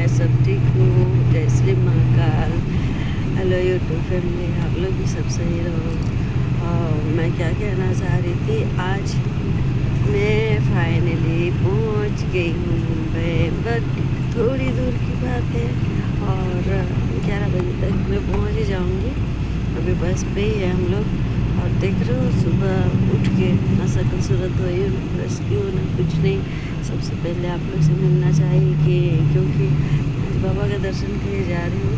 मैं सब ठीक हूँ। जय Shri Mahakal. Hello YouTube family, आप लोग भी सब सही रहो। और मैं क्या कहना चाह रही थी, आज मैं फाइनली पहुँच गई हूँ मुंबई, बट थोड़ी दूर की बात है और 11 बजे तक मैं पहुँच ही जाऊँगी। अभी बस पे ही है हम लोग और देख रहे हो सुबह उठ के ऐसा खूबसूरत हुई ब्रश क्यों ना कुछ नहीं। सबसे पहले आप लोग से मिलना चाहिए कि क्योंकि बाबा का दर्शन के लिए जा रही हूँ,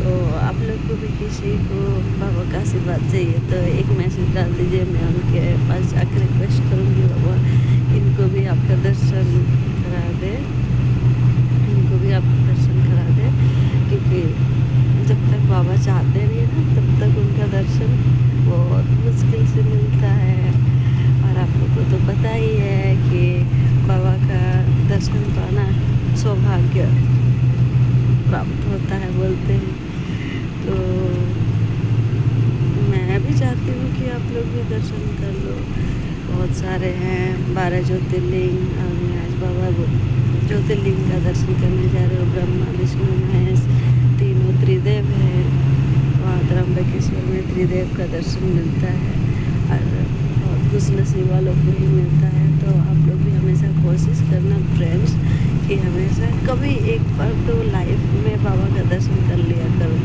तो आप लोग को भी किसी को बाबा का आशीर्वाद चाहिए तो एक मैसेज डाल दीजिए। मैं उनके पास जाकर रिक्वेस्ट करूँगी, बाबा इनको भी आपका दर्शन करा दे, इनको भी आपका दर्शन करा दे, क्योंकि जब तक बाबा चाहते नहीं ना तब तक उनका दर्शन बहुत मुश्किल से मिलता है। और आप लोग को तो पता ही है कि बाबा का दर्शन पाना सौभाग्य प्राप्त होता है बोलते हैं। तो मैं भी चाहती हूँ कि आप लोग भी दर्शन कर लो। बहुत सारे हैं 12 ज्योतिर्लिंग, और मैं आज बाबा ज्योतिर्लिंग का दर्शन करने जा रहे हो। ब्रह्मा विष्णु महेश तीनों त्रिदेव है, वहाँ त्र्यंबकेश्वर में त्रिदेव का दर्शन मिलता है और बहुत खुश नसीब वालों को ही मिलता है। तो आप लोग भी हमेशा कोशिश करना फ्रेंड्स कि हमेशा कभी एक बार तो लाइफ में बाबा का दर्शन कर लिया करो।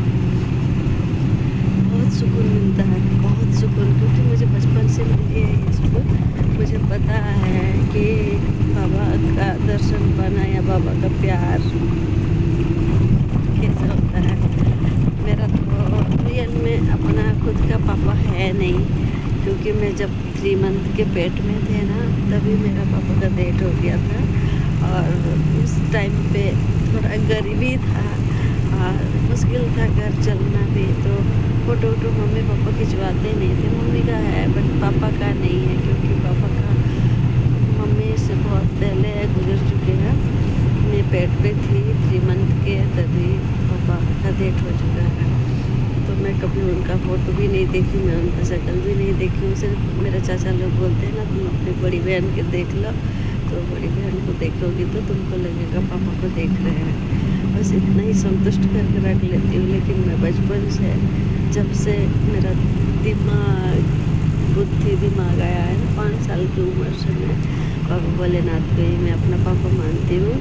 बहुत सुकून मिलता है, बहुत सुकून, क्योंकि मुझे बचपन से मिली है ये सुकून। मुझे पता है कि बाबा का दर्शन पाना या बाबा का प्यार कैसा होता है। मेरा तो रियल में अपना खुद का पापा है नहीं, क्योंकि मैं जब 3 मंथ के पेट में थे ना तभी मेरा पापा का डेथ हो गया था। और उस टाइम पे थोड़ा गरीबी था और मुश्किल था घर चलना भी, तो फ़ोटो मम्मी पापा खिंचवाते नहीं थे। मम्मी का है बट पापा का नहीं है, क्योंकि पापा का मम्मी से बहुत पहले गुजर चुके हैं। मैं पेट पे थी 3 मंथ के, तभी पापा का डेथ हो चुका है। तो मैं कभी उनका फ़ोटो भी नहीं देखी, मैं उनका शक्ल भी नहीं देखी हूँ। सिर्फ मेरे चाचा लोग बोलते हैं ना, तुम अपनी बड़ी बहन के देख लो, तो बड़ी बहन को देखोगी तो तुमको लगेगा पापा को देख रहे हैं। बस इतना ही संतुष्ट करके रख लेती हूँ। लेकिन मैं बचपन से, जब से मेरा दिमाग आया है ना, 5 साल की उम्र से मैं बाबा भोलेनाथ को ही मैं अपना पापा मानती हूँ।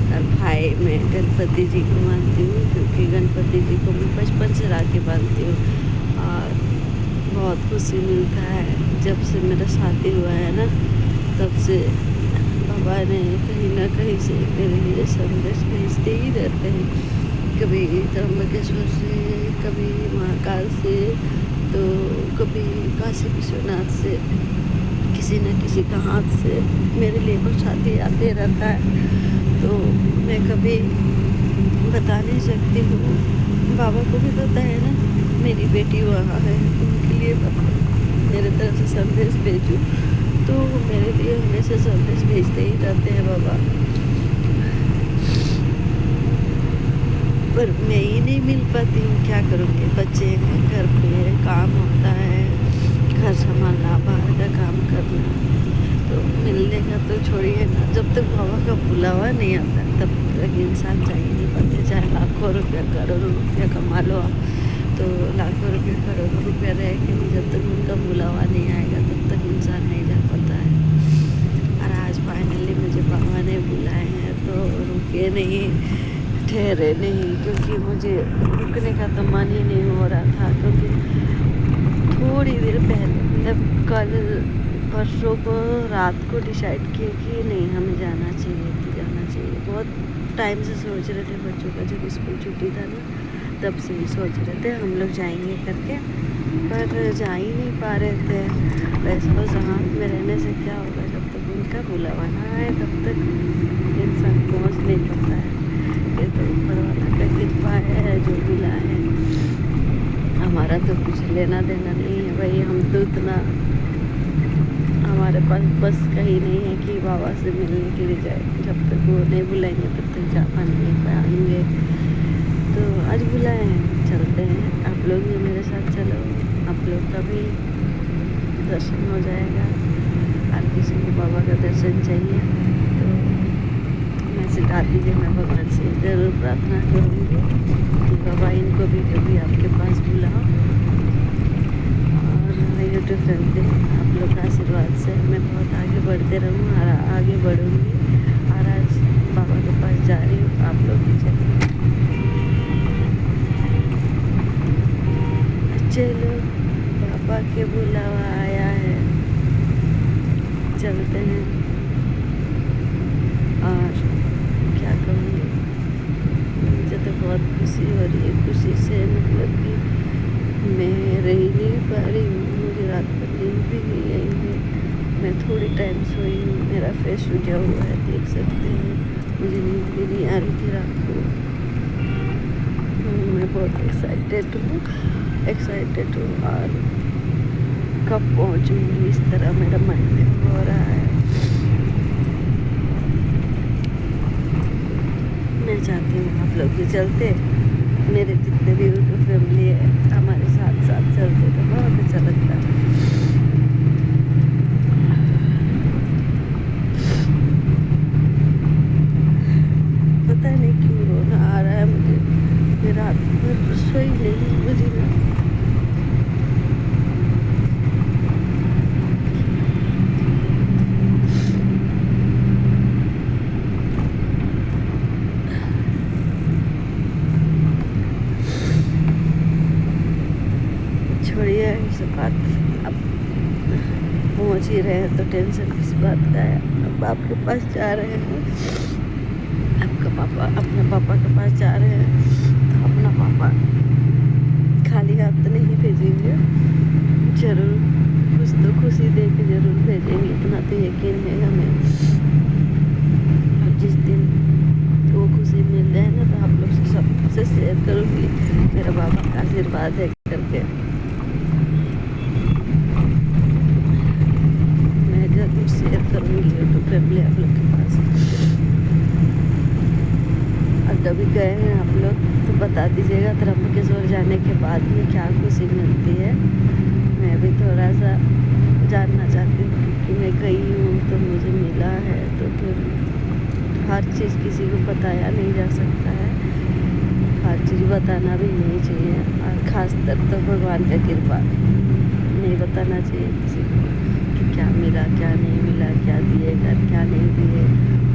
और भाई मैं गणपति जी को मानती हूँ, क्योंकि गणपति जी को मैं बचपन से राखी बांधती हूँ। और बहुत खुशी मिलता है जब से मेरा शादी हुआ है ना, तब से बाबा ने कहीं ना कहीं से मेरे लिए संदेश भेजते ही रहते हैं। कभी त्र्यंबकेश्वर से, कभी महाकाल से, तो कभी काशी विश्वनाथ से, किसी न किसी का हाथ से मेरे लिए प्रसादी आते रहता है। तो मैं कभी बता नहीं सकती हूँ। बाबा को भी पता है ना मेरी बेटी वहाँ है, उनके लिए मेरे तरफ से संदेश भेजूँ तो मेरे लिए हमेशा संदेश भेजते ही रहते हैं बाबा। पर मैं ही नहीं मिल पाती हूँ, क्या करूँगी। बच्चे हैं, घर पे काम होता है, घर संभालना, बाहर का काम करना, तो मिलने का तो छोड़िए ना। जब तक बाबा का बुलावा नहीं आता तब तक इंसान जा ही नहीं पाते। चाहे लाखों रुपया करोड़ों रुपया कमा लो आप, तो लाखों रुपये करोड़ों रुपया रहेंगे, जब तक उनका बुलावा नहीं आएगा तब तक इंसान नहीं जा पाता है। और आज फाइनली मुझे बाबा ने बुलाए हैं तो रुके नहीं, ठहरे नहीं, क्योंकि मुझे रुकने का तो मन ही नहीं हो रहा था। क्योंकि थोड़ी देर पहले, मतलब कल परसों को रात को डिसाइड किए कि नहीं हमें जाना चाहिए, तो जाना चाहिए। बहुत टाइम से सोच रहे थे, बच्चों का जब स्कूल छुट्टी था ना तब से ही सोच रहे थे हम लोग जाएंगे करके, पर जा ही नहीं पा रहे थे। वैसे बस हाथ में रहने से क्या होगा, जब तक उनका बुलावा ना आए तब तक इंसान पहुँच नहीं पाता है। ये तो ऊपर वाला का कृपा है जो मिला है, हमारा तो कुछ लेना देना नहीं है भाई। हम तो इतना, हमारे पास बस कहीं नहीं है कि बाबा से मिलने के लिए जाए। जब तक वो नहीं बुलाएंगे तब तक जा नहीं पाएंगे। तो आज बुलाए हैं, चलते हैं। आप लोग भी मेरे साथ चलो, आप लोग का भी दर्शन हो जाएगा। हर किसी को बाबा का दर्शन चाहिए तो मैसेज डाल दीजिए। मैं भगवान से ज़रूर प्रार्थना करूँगी कि बाबा इनको भी कभी आपके पास बुलाओ। और यूट्यूब फैमिली, आप लोग का आशीर्वाद से मैं बहुत आगे बढ़ते रहूँ और आगे बढ़ूँगी। और आज बाबा के पास जा रही हूँ, आप लोग भी चलिए। चलो, बाबा के बुलावा आया है, चलते हैं। और क्या कहूँगी, मुझे तो बहुत खुशी हो रही है। खुशी से मतलब कि मैं रह ही नहीं पा रही हूँ। मुझे रात भर नींद भी नहीं आई है। मैं थोड़ी टाइम सोई हूँ, मेरा फेस सूजा हुआ है, देख सकते हैं। मुझे नींद भी नहीं आ रही थी रात को। मैं बहुत एक्साइटेड हूँ और कब पहुँचूँगी, इस तरह मेरा मन में हो रहा है। मैं चाहती हूँ आप लोग भी चलते, मेरे जितने भी यूट्यूब फैमिली है हमारे साथ साथ चलते तो बहुत अच्छा लगता है। पता नहीं क्यों रोना आ रहा है मुझे। मैं रात भर सोई नहीं, मुझे ना छोड़िए इस बात। अब पहुँच ही रहे हैं तो टेंशन किस बात का है। अब आपके पास जा रहे हैं, आपका पापा अपने पापा के पास जा रहे हैं तो अपना पापा खाली हाथ तो नहीं भेजेंगे, ज़रूर कुछ तो खुशी दे के ज़रूर भेजेंगे, इतना तो यकीन है हमें। और जिस दिन वो खुशी मिल जाए ना तो आप लोग से सबसे शेयर करूँगी मेरा बाबा का आशीर्वाद है करके। मैं ज़रूर शेयर करूँगी यूट्यूब फैमिली आप लोग के पास। और कभी गए हैं आप लोग तो बता दीजिएगा त्र्यंबकेश्वर जाने के बाद में क्या खुशी मिलती है। मैं भी थोड़ा सा जानना चाहती हूँ क्योंकि मैं गई हूँ तो मुझे मिला है। तो फिर हर चीज़ किसी को बताया नहीं जा सकता है, हर चीज़ बताना भी नहीं चाहिए। और ख़ासतर तो भगवान का कृपा नहीं बताना चाहिए किसी को कि क्या मिला क्या नहीं मिला, क्या दिएगा क्या नहीं दिए।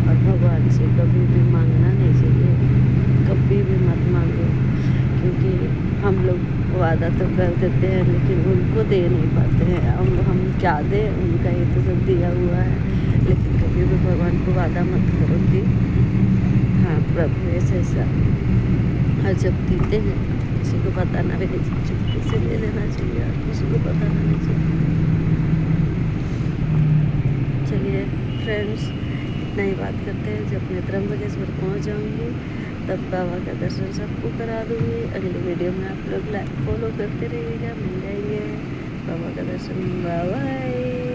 और भगवान से कभी भी मांगना नहीं चाहिए, कभी भी मत मांगो, क्योंकि हम लोग वादा तो कर देते हैं लेकिन उनको दे नहीं पाते हैं। हम क्या दें, उनका ये तो सब दिया हुआ है। लेकिन कभी भी भगवान को वादा मत करो कि हाँ प्रभु ऐसा ऐसा। और जब देते हैं किसी को बताना भी नहीं चाहिए, चुपके से ले लेना चाहिए और किसी को बताना नहीं चाहिए। चलिए फ्रेंड्स, इतना ही बात करते हैं। जब मैं त्र्यंबकेश्वर पहुँच जाऊँगी तब बाबा का दर्शन सबको करा दूँगी। अगले वीडियो में आप लोग लाइक फॉलो करते रहिएगा, मिल जाएंगे बाबा का दर्शन। Bye bye.